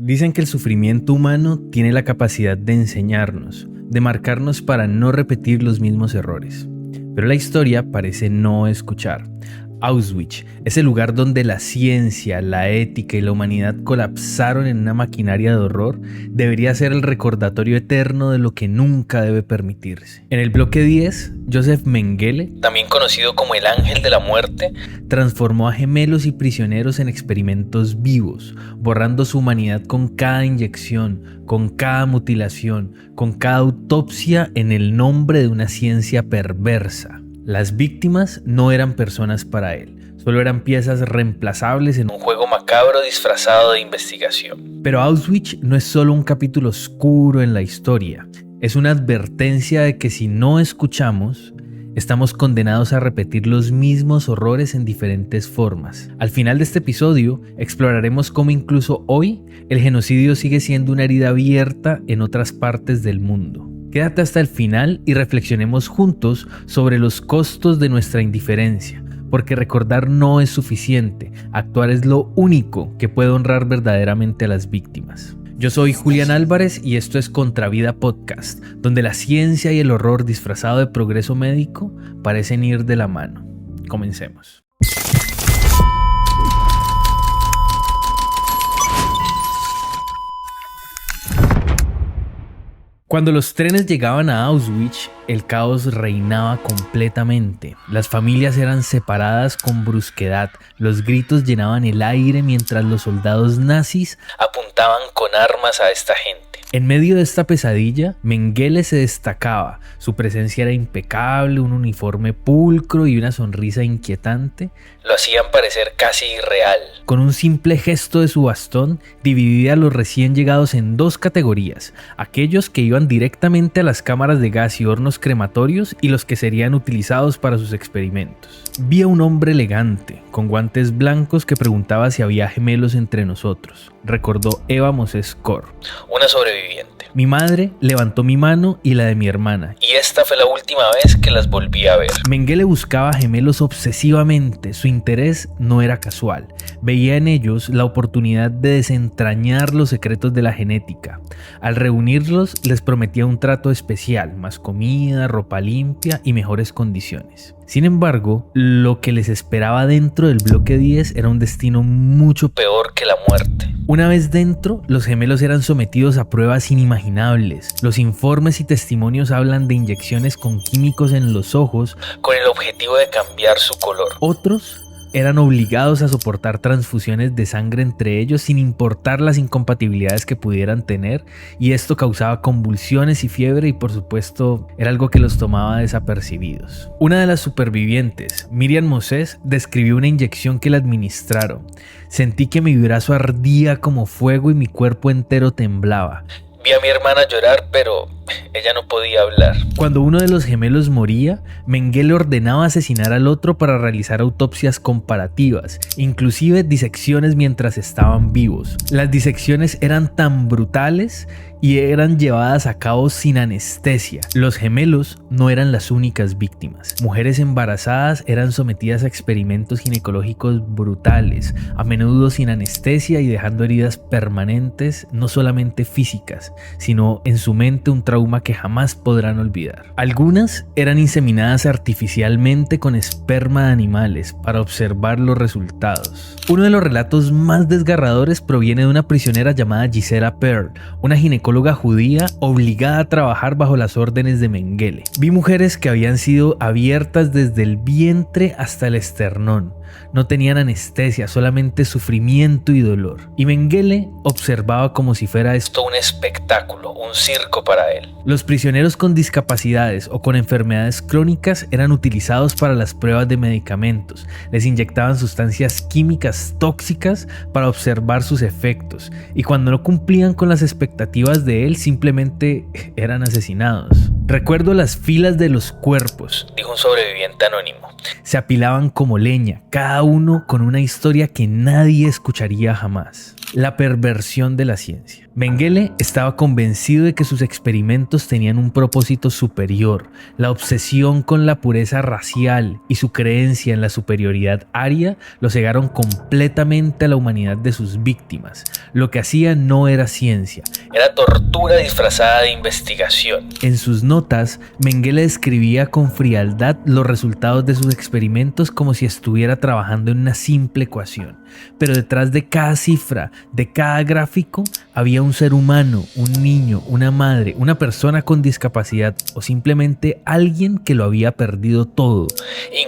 Dicen que el sufrimiento humano tiene la capacidad de enseñarnos, de marcarnos para no repetir los mismos errores. Pero la historia parece no escuchar. Auschwitz, ese lugar donde la ciencia, la ética y la humanidad colapsaron en una maquinaria de horror, debería ser el recordatorio eterno de lo que nunca debe permitirse. En el bloque 10, Joseph Mengele, también conocido como el Ángel de la Muerte, transformó a gemelos y prisioneros en experimentos vivos, borrando su humanidad con cada inyección, con cada mutilación, con cada autopsia en el nombre de una ciencia perversa. Las víctimas no eran personas para él, solo eran piezas reemplazables en un juego macabro disfrazado de investigación. Pero Auschwitz no es solo un capítulo oscuro en la historia, es una advertencia de que si no escuchamos, estamos condenados a repetir los mismos horrores en diferentes formas. Al final de este episodio, exploraremos cómo incluso hoy el genocidio sigue siendo una herida abierta en otras partes del mundo. Quédate hasta el final y reflexionemos juntos sobre los costos de nuestra indiferencia, porque recordar no es suficiente, actuar es lo único que puede honrar verdaderamente a las víctimas. Yo soy Julián Álvarez y esto es Contravida Podcast, donde la ciencia y el horror disfrazado de progreso médico parecen ir de la mano. Comencemos. Cuando los trenes llegaban a Auschwitz, el caos reinaba completamente. Las familias eran separadas con brusquedad, los gritos llenaban el aire mientras los soldados nazis apuntaban con armas a esta gente. En medio de esta pesadilla, Mengele se destacaba. Su presencia era impecable, un uniforme pulcro y una sonrisa inquietante lo hacían parecer casi irreal. Con un simple gesto de su bastón, dividía a los recién llegados en dos categorías: aquellos que iban directamente a las cámaras de gas y hornos crematorios y los que serían utilizados para sus experimentos. Vi a un hombre elegante, con guantes blancos, que preguntaba si había gemelos entre nosotros, recordó Eva Moses Kor, una sobreviviente. Mi madre levantó mi mano y la de mi hermana, y esta fue la última vez que las volví a ver. Mengele buscaba gemelos obsesivamente, su interés no era casual, veía en ellos la oportunidad de desentrañar los secretos de la genética. Al reunirlos les prometía un trato especial, más comida, ropa limpia y mejores condiciones. Sin embargo, lo que les esperaba dentro del bloque 10 era un destino mucho peor que la muerte. Una vez dentro, los gemelos eran sometidos a pruebas inimaginables. Los informes y testimonios hablan de inyecciones con químicos en los ojos con el objetivo de cambiar su color. Otros eran obligados a soportar transfusiones de sangre entre ellos sin importar las incompatibilidades que pudieran tener, y esto causaba convulsiones y fiebre, y por supuesto era algo que los tomaba desapercibidos. Una de las supervivientes, Miriam Moses, describió una inyección que le administraron. Sentí que mi brazo ardía como fuego y mi cuerpo entero temblaba. Vi a mi hermana llorar, pero ella no podía hablar. Cuando uno de los gemelos moría, Mengele ordenaba asesinar al otro para realizar autopsias comparativas, inclusive disecciones mientras estaban vivos. Las disecciones eran tan brutales y eran llevadas a cabo sin anestesia. Los gemelos no eran las únicas víctimas. Mujeres embarazadas eran sometidas a experimentos ginecológicos brutales, a menudo sin anestesia y dejando heridas permanentes, no solamente físicas, sino en su mente un trauma que jamás podrán olvidar. Algunas eran inseminadas artificialmente con esperma de animales para observar los resultados. Uno de los relatos más desgarradores proviene de una prisionera llamada Gisela Pearl, una ginecóloga judía obligada a trabajar bajo las órdenes de Mengele. Vi mujeres que habían sido abiertas desde el vientre hasta el esternón. No tenían anestesia, solamente sufrimiento y dolor. Y Mengele observaba como si fuera esto un espectáculo, un circo para él. Los prisioneros con discapacidades o con enfermedades crónicas eran utilizados para las pruebas de medicamentos. Les inyectaban sustancias químicas tóxicas para observar sus efectos, y cuando no cumplían con las expectativas de él, simplemente eran asesinados. Recuerdo las filas de los cuerpos, dijo un sobreviviente anónimo. Se apilaban como leña, cada uno con una historia que nadie escucharía jamás. La perversión de la ciencia. Mengele estaba convencido de que sus experimentos tenían un propósito superior. La obsesión con la pureza racial y su creencia en la superioridad aria lo cegaron completamente a la humanidad de sus víctimas. Lo que hacía no era ciencia, era tortura disfrazada de investigación. En sus notas, Mengele describía con frialdad los resultados de sus experimentos como si estuviera trabajando en una simple ecuación. Pero detrás de cada cifra, de cada gráfico, había un ser humano, un niño, una madre, una persona con discapacidad o simplemente alguien que lo había perdido todo,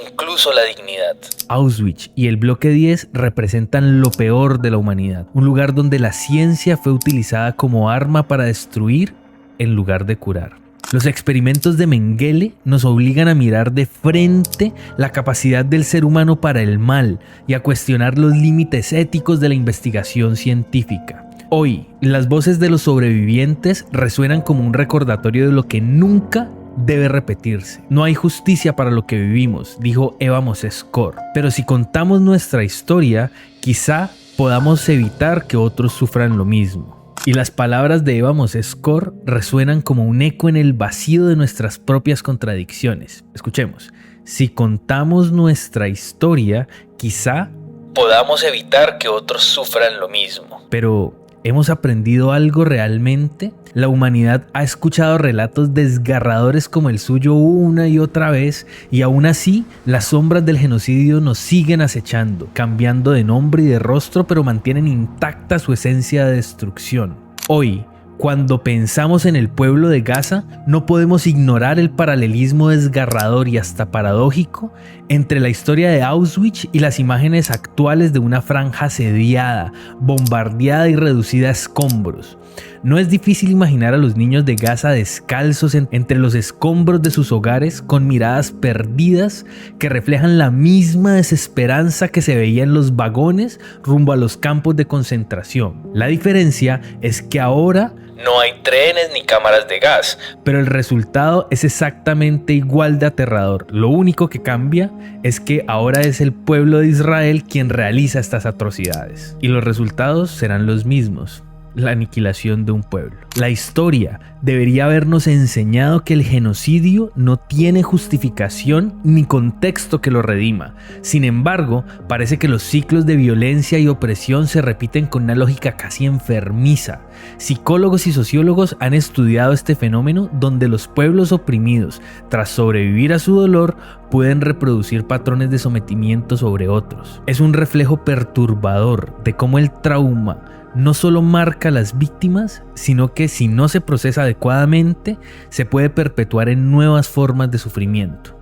incluso la dignidad. Auschwitz y el Bloque 10 representan lo peor de la humanidad, un lugar donde la ciencia fue utilizada como arma para destruir en lugar de curar. Los experimentos de Mengele nos obligan a mirar de frente la capacidad del ser humano para el mal y a cuestionar los límites éticos de la investigación científica. Hoy, las voces de los sobrevivientes resuenan como un recordatorio de lo que nunca debe repetirse. No hay justicia para lo que vivimos, dijo Eva Moses-Kor. Pero si contamos nuestra historia, quizá podamos evitar que otros sufran lo mismo. Y las palabras de Eva Moses-Kor resuenan como un eco en el vacío de nuestras propias contradicciones. Escuchemos. Si contamos nuestra historia, quizá podamos evitar que otros sufran lo mismo. Pero ¿hemos aprendido algo realmente? La humanidad ha escuchado relatos desgarradores como el suyo una y otra vez, y aún así las sombras del genocidio nos siguen acechando, cambiando de nombre y de rostro, pero mantienen intacta su esencia de destrucción. Hoy, cuando pensamos en el pueblo de Gaza, no podemos ignorar el paralelismo desgarrador y hasta paradójico entre la historia de Auschwitz y las imágenes actuales de una franja asediada, bombardeada y reducida a escombros. No es difícil imaginar a los niños de Gaza descalzos entre los escombros de sus hogares, con miradas perdidas que reflejan la misma desesperanza que se veía en los vagones rumbo a los campos de concentración. La diferencia es que ahora no hay trenes ni cámaras de gas, pero el resultado es exactamente igual de aterrador. Lo único que cambia es que ahora es el pueblo de Israel quien realiza estas atrocidades. Y los resultados serán los mismos: la aniquilación de un pueblo. La historia debería habernos enseñado que el genocidio no tiene justificación ni contexto que lo redima. Sin embargo, parece que los ciclos de violencia y opresión se repiten con una lógica casi enfermiza. Psicólogos y sociólogos han estudiado este fenómeno, donde los pueblos oprimidos, tras sobrevivir a su dolor, pueden reproducir patrones de sometimiento sobre otros. Es un reflejo perturbador de cómo el trauma no solo marca a las víctimas, sino que si no se procesa adecuadamente, se puede perpetuar en nuevas formas de sufrimiento.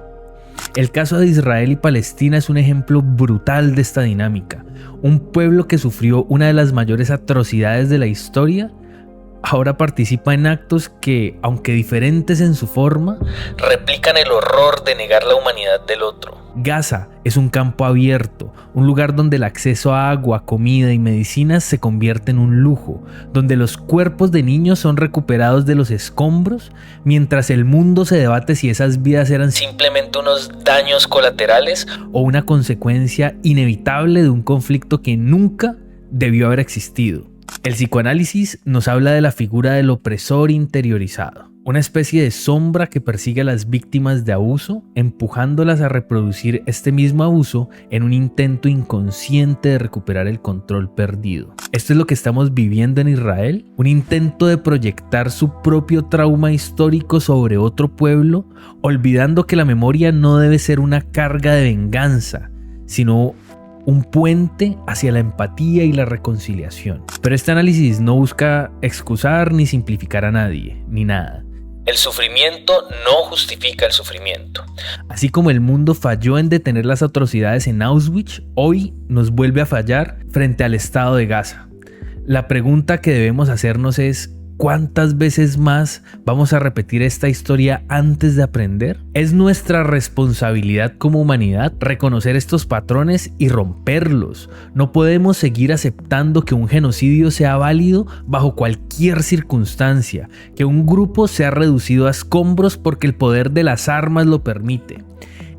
El caso de Israel y Palestina es un ejemplo brutal de esta dinámica. Un pueblo que sufrió una de las mayores atrocidades de la historia, ahora participa en actos que, aunque diferentes en su forma, replican el horror de negar la humanidad del otro. Gaza es un campo abierto, un lugar donde el acceso a agua, comida y medicinas se convierte en un lujo, donde los cuerpos de niños son recuperados de los escombros, mientras el mundo se debate si esas vidas eran simplemente unos daños colaterales o una consecuencia inevitable de un conflicto que nunca debió haber existido. El psicoanálisis nos habla de la figura del opresor interiorizado, una especie de sombra que persigue a las víctimas de abuso, empujándolas a reproducir este mismo abuso en un intento inconsciente de recuperar el control perdido. Esto es lo que estamos viviendo en Israel, un intento de proyectar su propio trauma histórico sobre otro pueblo, olvidando que la memoria no debe ser una carga de venganza, sino un puente hacia la empatía y la reconciliación. Pero este análisis no busca excusar ni simplificar a nadie, ni nada. El sufrimiento no justifica el sufrimiento. Así como el mundo falló en detener las atrocidades en Auschwitz, hoy nos vuelve a fallar frente al estado de Gaza. La pregunta que debemos hacernos es: ¿cuántas veces más vamos a repetir esta historia antes de aprender? Es nuestra responsabilidad como humanidad reconocer estos patrones y romperlos. No podemos seguir aceptando que un genocidio sea válido bajo cualquier circunstancia, que un grupo sea reducido a escombros porque el poder de las armas lo permite.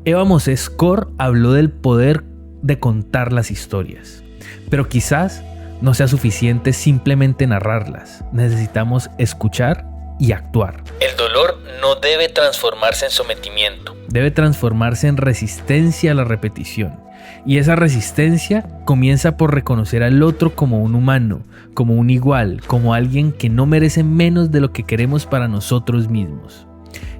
Eva Moses-Kor habló del poder de contar las historias, pero quizás no sea suficiente simplemente narrarlas. Necesitamos escuchar y actuar. El dolor no debe transformarse en sometimiento. Debe transformarse en resistencia a la repetición. Y esa resistencia comienza por reconocer al otro como un humano, como un igual, como alguien que no merece menos de lo que queremos para nosotros mismos.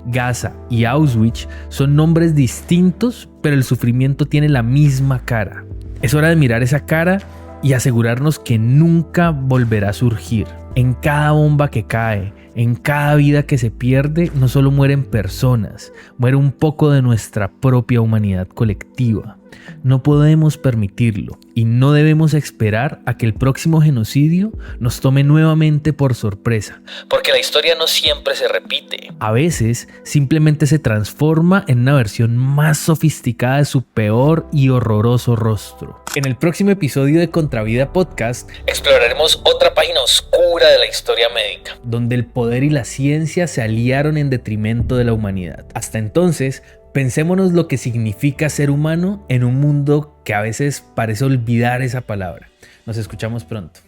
Gaza y Auschwitz son nombres distintos, pero el sufrimiento tiene la misma cara. Es hora de mirar esa cara y asegurarnos que nunca volverá a surgir. En cada bomba que cae, en cada vida que se pierde, no solo mueren personas, muere un poco de nuestra propia humanidad colectiva. No podemos permitirlo y no debemos esperar a que el próximo genocidio nos tome nuevamente por sorpresa. Porque la historia no siempre se repite. A veces simplemente se transforma en una versión más sofisticada de su peor y horroroso rostro. En el próximo episodio de Contravida Podcast exploraremos otra página oscura de la historia médica, donde el poder y la ciencia se aliaron en detrimento de la humanidad. Hasta entonces, pensémonos lo que significa ser humano en un mundo que a veces parece olvidar esa palabra. Nos escuchamos pronto.